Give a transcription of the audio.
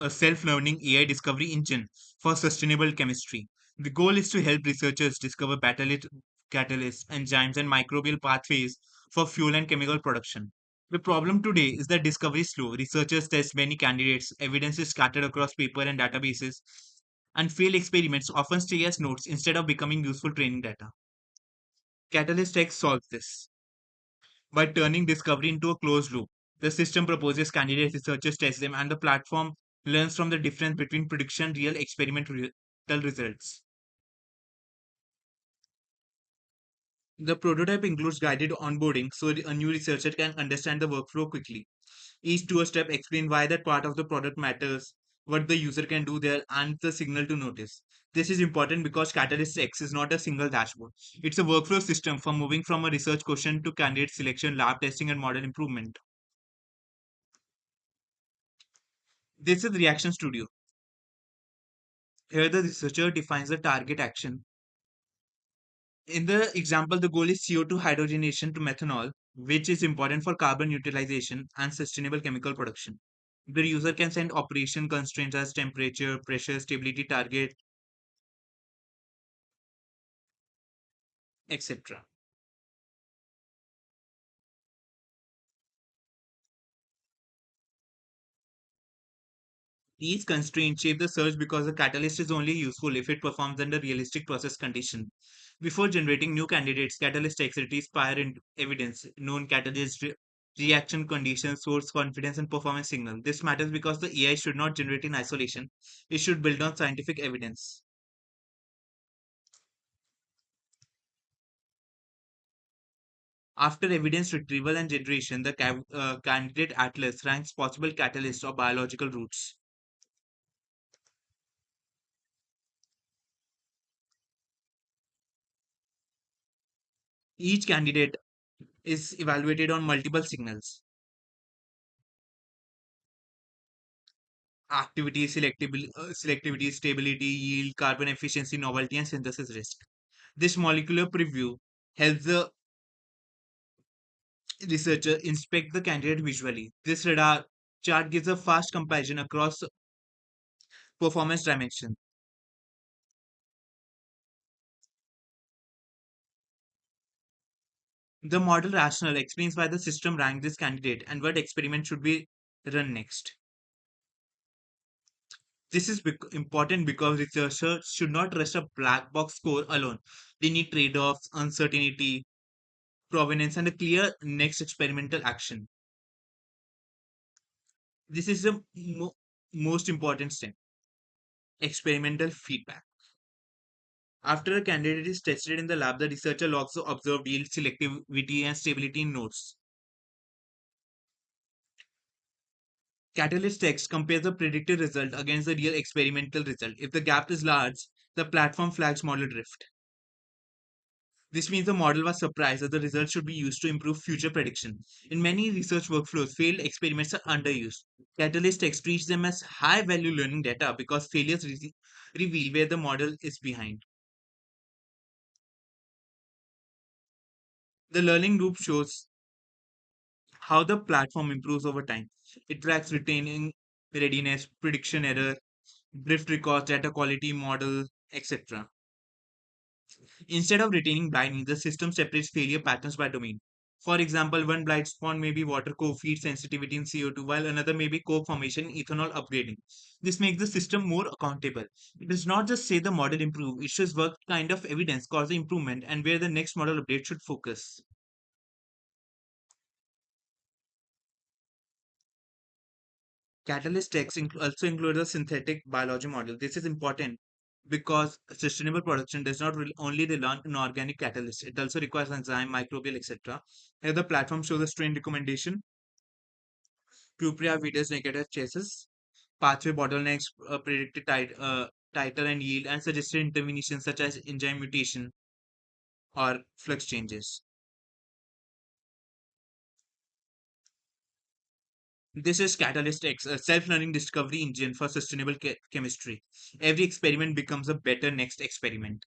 a self-learning AI discovery engine for sustainable chemistry. The goal is to help researchers discover catalysts, enzymes, and microbial pathways for fuel and chemical production. The problem today is that discovery is slow. Researchers test many candidates, evidence is scattered across paper and databases, and failed experiments often stay as notes instead of becoming useful training data. Catalyst X solves this by turning discovery into a closed loop. The system proposes candidates, researchers test them, and the platform learns from the difference between prediction and real experimental results. The prototype includes guided onboarding so a new researcher can understand the workflow quickly. Each two-step explain why that part of the product matters, what the user can do there, and the signal to notice. This is important because Catalyst X is not a single dashboard. It's a workflow system for moving from a research question to candidate selection, lab testing, and model improvement. This is Reaction Studio. Here, the researcher defines the target action. In the example, the goal is CO2 hydrogenation to methanol, which is important for carbon utilization and sustainable chemical production. The user can set operation constraints as temperature, pressure, stability target, etc. These constraints shape the search because the catalyst is only useful if it performs under realistic process conditions. Before generating new candidates, catalyst expertise prior in evidence, known catalyst reaction conditions, source confidence, and performance signal. This matters because the AI should not generate in isolation. It should build on scientific evidence. After evidence retrieval and generation, the candidate atlas ranks possible catalysts or biological routes. Each candidate is evaluated on multiple signals: activity, selectivity, stability, yield, carbon efficiency, novelty, and synthesis risk. This molecular preview helps the researcher inspect the candidate visually. This radar chart gives a fast comparison across performance dimensions. The model rationale explains why the system ranked this candidate and what experiment should be run next. This is important because researchers should not trust a black box score alone. They need trade offs, uncertainty, provenance, and a clear next experimental action. This is the most important step: experimental feedback. After a candidate is tested in the lab, the researcher logs the observed yield, selectivity, and stability in notes. Catalyst text compares the predicted result against the real experimental result. If the gap is large, the platform flags model drift. This means the model was surprised that the results should be used to improve future prediction. In many research workflows, failed experiments are underused. Catalyst text treats them as high value learning data because failures reveal where the model is behind. The learning loop shows how the platform improves over time. It tracks retaining readiness, prediction error, drift records, data quality model, etc. Instead of retaining blindly, the system separates failure patterns by domain. For example, one blind spot may be water co-feed sensitivity in CO2, while another may be coke formation in ethanol upgrading. This makes the system more accountable. It does not just say the model improved, it shows what kind of evidence caused the improvement and where the next model update should focus. Catalyst X also includes a synthetic biology model. This is important because sustainable production does not only rely on organic catalysts, it also requires enzyme, microbial, etc. Here, the platform shows a strain recommendation, Cupria Vitis negative chases, pathway bottlenecks, predicted title and yield, and suggested interventions such as enzyme mutation or flux changes. This is Catalyst X, a self-learning discovery engine for sustainable chemistry. Every experiment becomes a better next experiment.